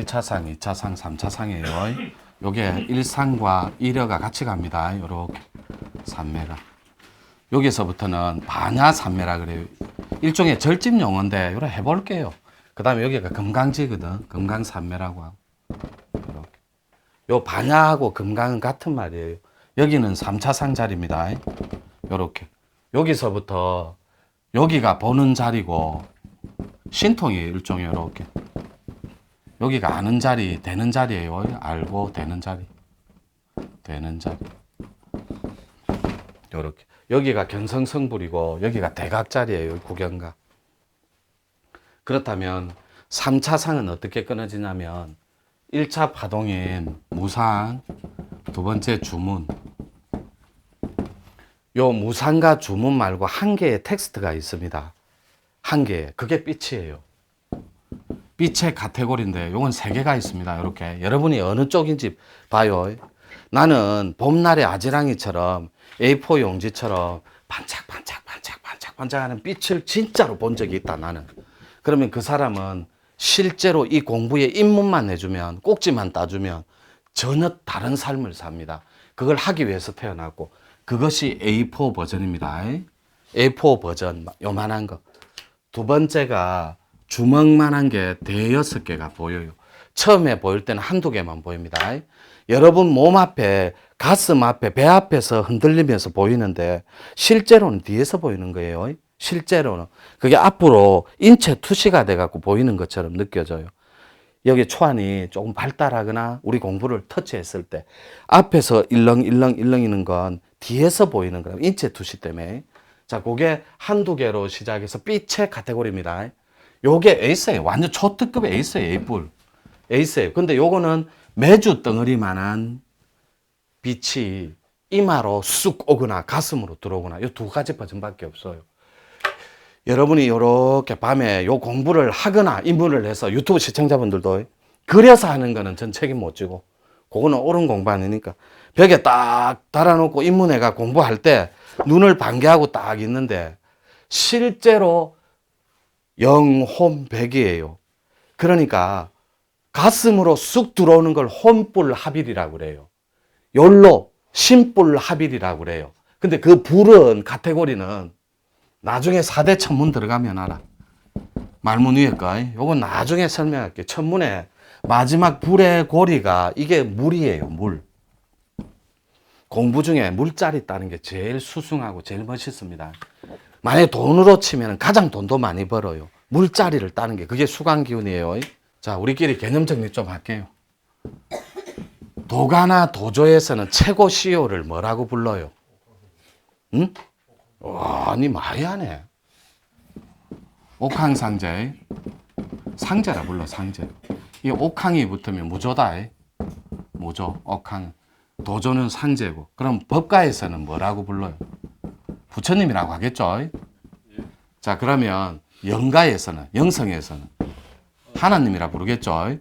1차상, 2차상, 3차상이에요. 요게 1상과 1여가 같이 갑니다. 요렇게 3매가. 여기서부터는 반야 3매라 그래요. 일종의 절집 용어인데 요래 해볼게요. 그 다음에 여기가 금강지거든. 금강 3매라고 하고. 요렇게. 요 반야하고 금강은 같은 말이에요. 여기는 3차상 자리입니다. 요렇게. 여기서부터 여기가 보는 자리고 신통이에요. 일종의 요렇게. 여기가 아는 자리, 되는 자리예요. 알고 되는 자리. 되는 자리. 요렇게. 여기가 견성성불이고 여기가 대각자리예요. 구경각. 그렇다면 3차상은 어떻게 끊어지냐면 1차 파동인 무상, 두 번째 주문. 요 무상과 주문 말고 한 개의 텍스트가 있습니다. 한 개. 그게 빛이에요. 빛의 카테고리인데 요건 세 개가 있습니다. 이렇게 여러분이 어느 쪽인지 봐요. 나는 봄날의 아지랑이처럼 A4 용지처럼 반짝반짝하는 빛을 진짜로 본 적이 있다. 나는. 그러면 그 사람은 실제로 이 공부에 입문만 해주면, 꼭지만 따주면 전혀 다른 삶을 삽니다. 그걸 하기 위해서 태어났고, 그것이 A4 버전입니다. A4 버전 요만한 거. 두 번째가 주먹만한 게 대여섯 개가 보여요. 처음에 보일 때는 한두 개만 보입니다. 여러분 몸 앞에, 가슴 앞에, 배 앞에서 흔들리면서 보이는데 실제로는 뒤에서 보이는 거예요. 실제로는. 그게 앞으로 인체 투시가 돼갖고 보이는 것처럼 느껴져요. 여기 초안이 조금 발달하거나 우리 공부를 터치했을 때 앞에서 일렁이는 건 뒤에서 보이는 거예요. 인체 투시 때문에. 자, 그게 한두 개로 시작해서 빛의 카테고리입니다. 요게 에이스예요. 완전 초특급의 에이스예요. A뿔. 에이스예요. 근데 요거는 매주 덩어리만한 빛이 이마로 쑥 오거나 가슴으로 들어오거나 요 두 가지 버전밖에 없어요. 여러분이 요렇게 밤에 요 공부를 하거나 입문을 해서 유튜브 시청자분들도 그려서 하는 거는 전 책임 못 지고 그거는 옳은 공부 아니니까 벽에 딱 달아놓고 입문해가 공부할 때 눈을 반개하고 딱 있는데 실제로 영혼백이에요. 그러니까 가슴으로 쑥 들어오는 걸 혼불 합일이라고 그래요. 열로 신불 합일이라고 그래요. 근데 그 불은 카테고리는 나중에 4대 천문 들어가면 알아. 말문 위에 거. 요건 나중에 설명할게요. 천문에 마지막 불의 고리가 이게 물이에요. 물. 공부 중에 물자리 따는 게 제일 수승하고 제일 멋있습니다. 만약에 돈으로 치면 가장 돈도 많이 벌어요. 물자리를 따는 게 그게 수강기운이에요. 자, 우리끼리 개념 정리 좀 할게요. 도가나 도조에서는 최고 CEO를 뭐라고 불러요? 응? 와, 니 많이 하네. 옥황상제. 상제라 불러, 상제. 이 옥황이 붙으면 무조다. 무조, 옥황. 도조는 상제고. 그럼 법가에서는 뭐라고 불러요? 부처님이라고 하겠죠? 자, 그러면 영가에서는, 영성에서는 하나님이라 부르겠죠?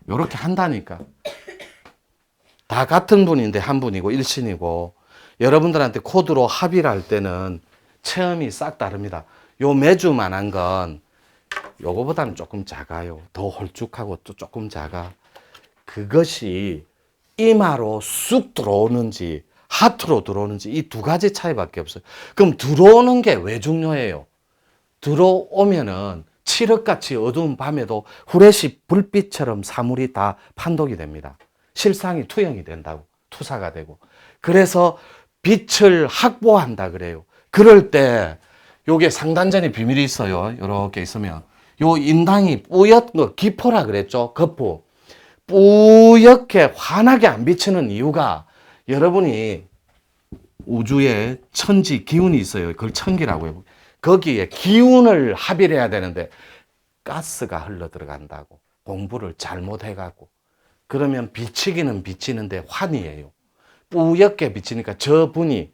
요렇게 한다니까. 다 같은 분인데 한 분이고 일신이고 여러분들한테 코드로 합의를 할 때는 체험이 싹 다릅니다. 요 매주만한 건 요거보다는 조금 작아요. 더 홀쭉하고 또 조금 작아. 그것이 이마로 쑥 들어오는지 하트로 들어오는지 이 두 가지 차이밖에 없어요. 그럼 들어오는 게 왜 중요해요? 들어오면은 칠흑같이 어두운 밤에도 후레쉬 불빛처럼 사물이 다 판독이 됩니다. 실상이 투영이 된다고. 투사가 되고. 그래서 빛을 확보한다 그래요. 그럴 때 요게 상단전의 비밀이 있어요. 이렇게 있으면 요 인당이 뿌옇 기포라 그랬죠. 거포. 뿌옇게 환하게 안 비치는 이유가 여러분이 우주에 천지 기운이 있어요. 그걸 천기라고 해요. 거기에 기운을 합일해야 되는데 가스가 흘러 들어간다고. 공부를 잘못해갖고. 그러면 비치기는 비치는데 환이에요. 뿌옇게 비치니까 저분이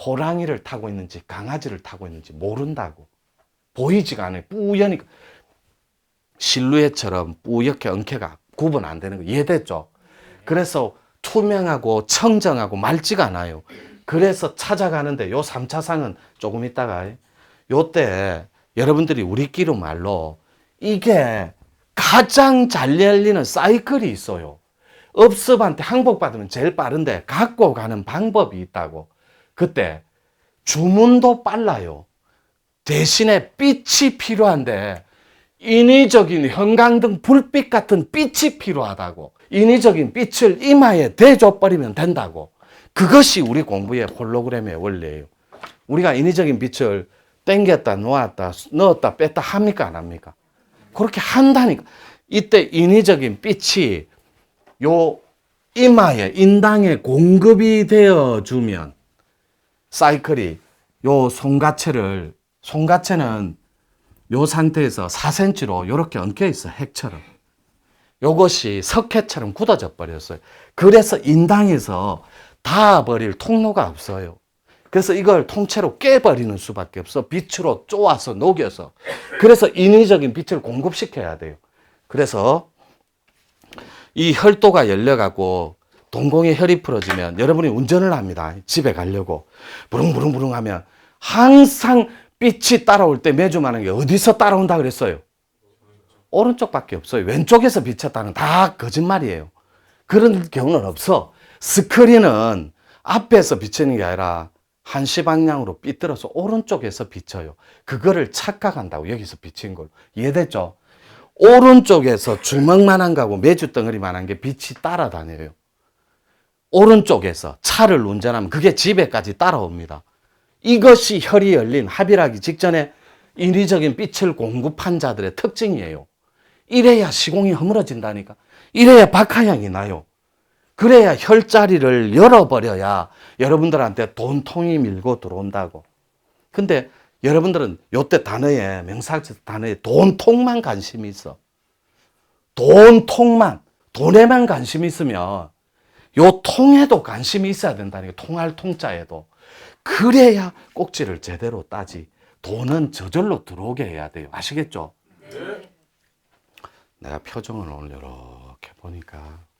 호랑이를 타고 있는지 강아지를 타고 있는지 모른다고. 보이지가 않아요. 뿌연히 실루엣처럼 뿌옇게 엉켜가 구분 안 되는 거 이해됐죠? 그래서 투명하고 청정하고 맑지가 않아요. 그래서 찾아가는데 요 3차상은 조금 있다가 요때 여러분들이 우리끼리 말로 이게 가장 잘 열리는 사이클이 있어요. 업습한테 항복받으면 제일 빠른데 갖고 가는 방법이 있다고. 그때 주문도 빨라요. 대신에 빛이 필요한데 인위적인 형광등 불빛 같은 빛이 필요하다고. 인위적인 빛을 이마에 대줘버리면 된다고. 그것이 우리 공부의 홀로그램의 원리예요. 우리가 인위적인 빛을 땡겼다 놓았다 넣었다 뺐다 합니까 안 합니까? 그렇게 한다니까. 이때 인위적인 빛이 요 이마에 인당에 공급이 되어주면 사이클이 요 송가채는 요 상태에서 4cm로 이렇게 엉켜 있어. 핵처럼. 요것이 석회처럼 굳어져 버렸어요. 그래서 인당에서 닿아버릴 통로가 없어요. 그래서 이걸 통째로 깨버리는 수밖에 없어. 빛으로 쪼아서 녹여서. 그래서 인위적인 빛을 공급시켜야 돼요. 그래서 이 혈도가 열려가고 동공의 혈이 풀어지면 여러분이 운전을 합니다. 집에 가려고. 부릉부릉부릉 하면 항상 빛이 따라올 때 매주만한 게 어디서 따라온다 그랬어요? 오른쪽밖에 없어요. 왼쪽에서 비쳤다는 다 거짓말이에요. 그런 경우는 없어. 스크린은 앞에서 비치는 게 아니라 한시 방향으로 삐뚤어서 오른쪽에서 비쳐요. 그거를 착각한다고 여기서 비친 걸로. 이해됐죠? 오른쪽에서 주먹만한 거하고 메주 덩어리만한 게 빛이 따라다녀요. 오른쪽에서 차를 운전하면 그게 집에까지 따라옵니다. 이것이 혈이 열린 합일하기 직전에 인위적인 빛을 공급한 자들의 특징이에요. 이래야 시공이 허물어진다니까. 이래야 박하향이 나요. 그래야 혈자리를 열어버려야 여러분들한테 돈통이 밀고 들어온다고. 근데 여러분들은 요때 단어에, 명사적 단어에 돈통만 관심이 있어. 돈통만, 돈에만 관심이 있으면 요 통에도 관심이 있어야 된다니까. 통할 통자에도. 그래야 꼭지를 제대로 따지. 돈은 저절로 들어오게 해야 돼요. 아시겠죠? 네. 내가 표정을 오늘 이렇게 보니까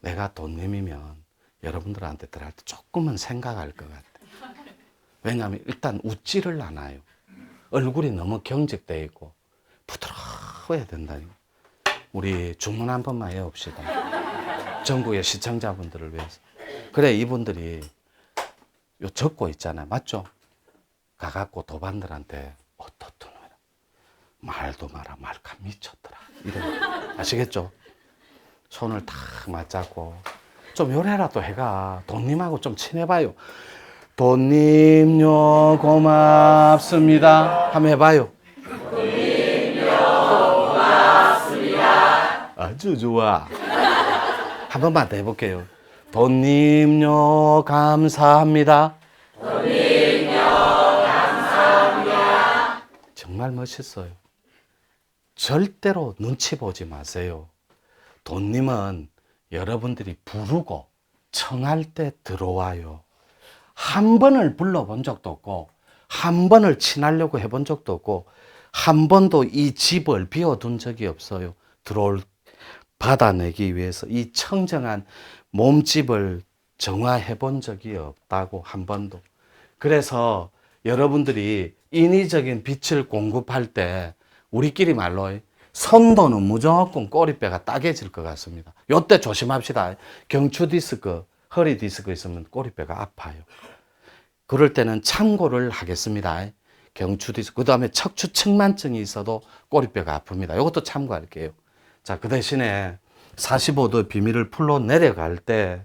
내가 돈님이면 여러분들한테 들어갈 때 조금은 생각할 것 같아. 왜냐하면 일단 웃지를 않아요. 얼굴이 너무 경직되어 있고 부드러워야 된다니까. 우리 주문 한 번만 해봅시다. 전국의 시청자분들을 위해서. 그래 이분들이 요 적고 있잖아요. 맞죠? 가갖고 도반들한테 어떻든 말도 마라 말카 미쳤더라. 이런 아시겠죠? 손을 탁 맞잡고 좀 요래라도 해가. 돈님하고 좀 친해봐요. 돈님요 고맙습니다. 한번 해봐요. 돈님요 고맙습니다. 아주 좋아. 한 번만 더 해볼게요. 돈님요 감사합니다. 돈님요 감사합니다. 정말 멋있어요. 절대로 눈치 보지 마세요. 돈님은 여러분들이 부르고 청할 때 들어와요. 한 번을 불러본 적도 없고 한 번을 친하려고 해본 적도 없고 한 번도 이 집을 비워둔 적이 없어요. 받아내기 위해서 이 청정한 몸집을 정화해 본 적이 없다고 한 번도. 그래서 여러분들이 인위적인 빛을 공급할 때 우리끼리 말로 선도는 무조건 꼬리뼈가 따개질 것 같습니다. 요때 조심합시다. 경추 디스크, 허리 디스크 있으면 꼬리뼈가 아파요. 그럴 때는 참고를 하겠습니다. 경추 디스크, 그 다음에 척추 측만증이 있어도 꼬리뼈가 아픕니다. 이것도 참고할게요. 자, 그 대신에 45도 비밀을 풀로 내려갈 때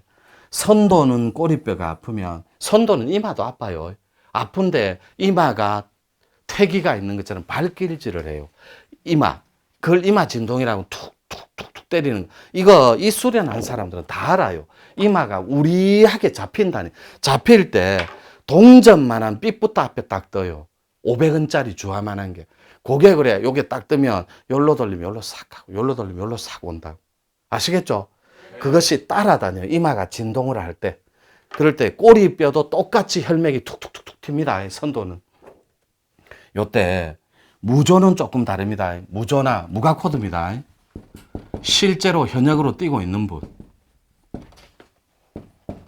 선도는 꼬리뼈가 아프면 선도는 이마도 아파요. 아픈데 이마가 퇴기가 있는 것처럼 발길질을 해요. 이마. 그걸 이마 진동이라고 툭툭툭툭 때리는 거. 이거 이 수련한 사람들은 다 알아요. 이마가 우리하게 잡힌다니. 잡힐 때 동전만한 삐부터 앞에 딱 떠요. 500원짜리 주화만한 게. 그게 그래. 요게 딱 뜨면 요로 돌리면 요로 싹 하고 요로 돌리면 요로 싹 온다고. 아시겠죠? 그것이 따라다녀요. 이마가 진동을 할 때. 그럴 때 꼬리뼈도 똑같이 혈맥이 툭툭툭툭 튑니다. 선도는. 요때 무조는 조금 다릅니다. 무조나 무가코드입니다. 실제로 현역으로 뛰고 있는 분.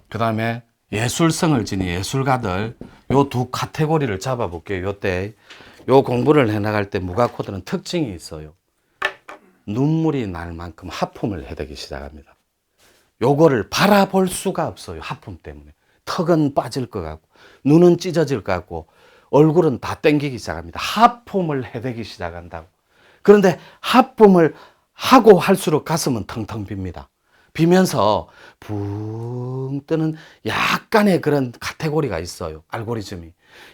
그 다음에 예술성을 지닌 예술가들. 요 두 카테고리를 잡아볼게요. 요때 요 공부를 해나갈 때 무가코드는 특징이 있어요. 눈물이 날 만큼 하품을 해대기 시작합니다. 요거를 바라볼 수가 없어요. 하품 때문에. 턱은 빠질 것 같고 눈은 찢어질 것 같고 얼굴은 다 땡기기 시작합니다. 하품을 해대기 시작한다고. 그런데 하품을 하고 할수록 가슴은 텅텅 빕니다. 비면서 붕 뜨는 약간의 그런 카테고리가 있어요. 알고리즘이.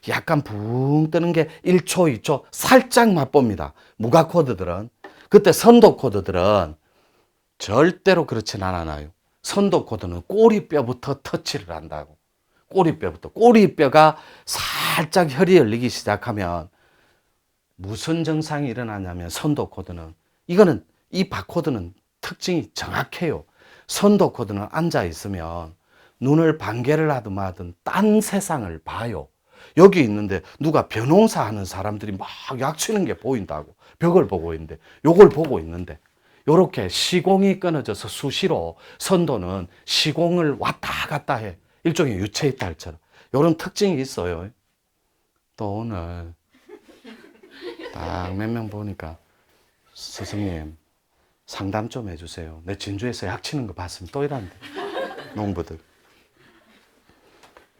약간 붕 뜨는 게 1초, 2초 살짝 맛봅니다. 무가 코드들은. 그때 선도 코드들은 절대로 그렇진 않아요. 선도 코드는 꼬리뼈부터 터치를 한다고. 꼬리뼈부터. 꼬리뼈가 살짝 혈이 열리기 시작하면 무슨 증상이 일어나냐면 선도 코드는 이거는 이 바코드는 특징이 정확해요. 선도 코드는 앉아 있으면 눈을 반개를 하든 마든 딴 세상을 봐요. 여기 있는데 누가 벼농사 하는 사람들이 막 약치는 게 보인다고. 벽을 보고 있는데 요걸 보고 있는데 요렇게 시공이 끊어져서 수시로 선도는 시공을 왔다 갔다 해. 일종의 유체이탈처럼. 요런 특징이 있어요. 또 오늘 딱 몇 명 보니까 스승님 상담 좀 해주세요. 내 진주에서 약치는 거 봤으면 또 이란데. 농부들.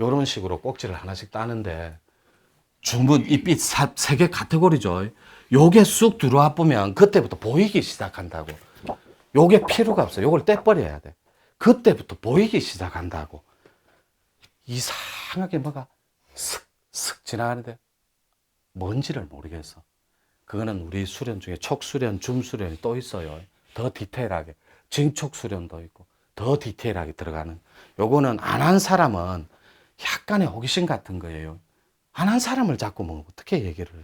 요런 식으로 꼭지를 하나씩 따는데 주문, 잎빛 세 개 카테고리죠. 요게 쑥 들어와 보면 그때부터 보이기 시작한다고. 요게 필요가 없어. 요걸 떼버려야 돼. 그때부터 보이기 시작한다고. 이상하게 뭐가 슥슥 지나가는데 뭔지를 모르겠어. 그거는 우리 수련 중에 촉수련, 줌수련이 또 있어요. 더 디테일하게. 증촉수련도 있고 더 디테일하게 들어가는. 요거는 안 한 사람은 약간의 호기심 같은 거예요. 안 한 사람을 자꾸 뭐 어떻게 얘기를 해.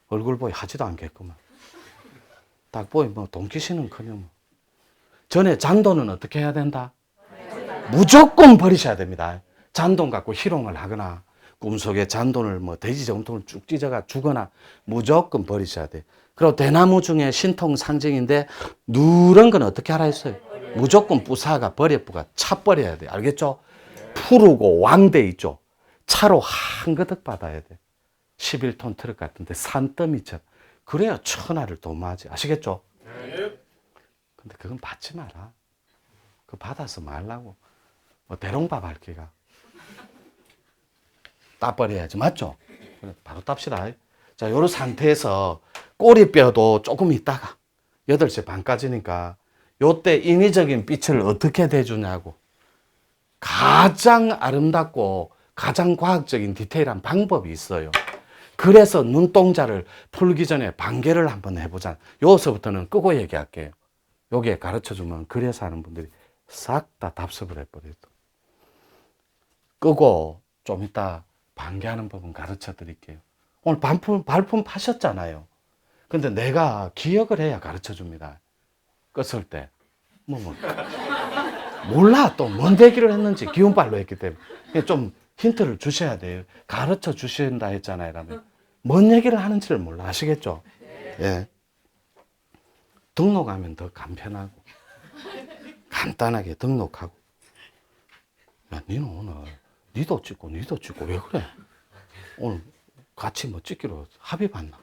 얼굴 보이 하지도 않겠구만. 딱 보이 뭐 동기시는커녕 뭐. 전에 잔돈은 어떻게 해야 된다? 무조건 버리셔야 됩니다. 잔돈 갖고 희롱을 하거나 꿈속에 잔돈을 뭐 돼지 정통을 쭉 찢어가 주거나 무조건 버리셔야 돼. 그리고 대나무 중에 신통 상징인데 누런 건 어떻게 하라 했어요? 무조건 부사가 버려부가 차 버려야 돼. 알겠죠? 푸르고 왕대 있죠? 차로 한 거득 받아야 돼. 11톤 트럭 같은데 산더미처럼. 그래야 천하를 도마지. 아시겠죠? 근데 그건 받지 마라. 그거 받아서 말라고. 뭐 대롱밥 할 기가. 따버려야지. 맞죠? 바로 땁시다. 자, 요런 상태에서 꼬리뼈도 조금 있다가 8시 반까지니까 요때 인위적인 빛을 어떻게 대주냐고. 가장 아름답고 가장 과학적인 디테일한 방법이 있어요. 그래서 눈동자를 풀기 전에 반개를 한번 해보자. 여기서부터는 끄고 얘기할게요. 여기에 가르쳐주면 그래서 하는 분들이 싹 다 답습을 해버려요. 끄고 좀 이따 반개하는 법은 가르쳐 드릴게요. 오늘 발품 파셨잖아요. 근데 내가 기억을 해야 가르쳐 줍니다. 껐을 때. 몰라. 또 뭔 대기를 했는지 기운발로 했기 때문에. 좀 힌트를 주셔야 돼요. 가르쳐 주신다 했잖아요. 라면. 뭔 얘기를 하는지를 몰라. 아시겠죠? 예. 등록하면 더 간편하고. 간단하게 등록하고. 야, 니는 오늘 니도 찍고 왜 그래? 오늘 같이 뭐 찍기로 합의 봤나?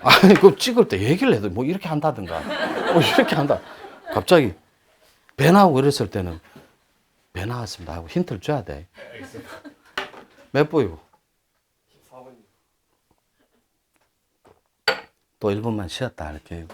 아니, 그 찍을 때 얘기를 해도 뭐 이렇게 한다든가, 뭐 이렇게 한다. 갑자기 배 나오고 이랬을 때는 배 나왔습니다 하고 힌트를 줘야 돼. 몇 부이고? 14번이요. 또 1분만 쉬었다 할게요.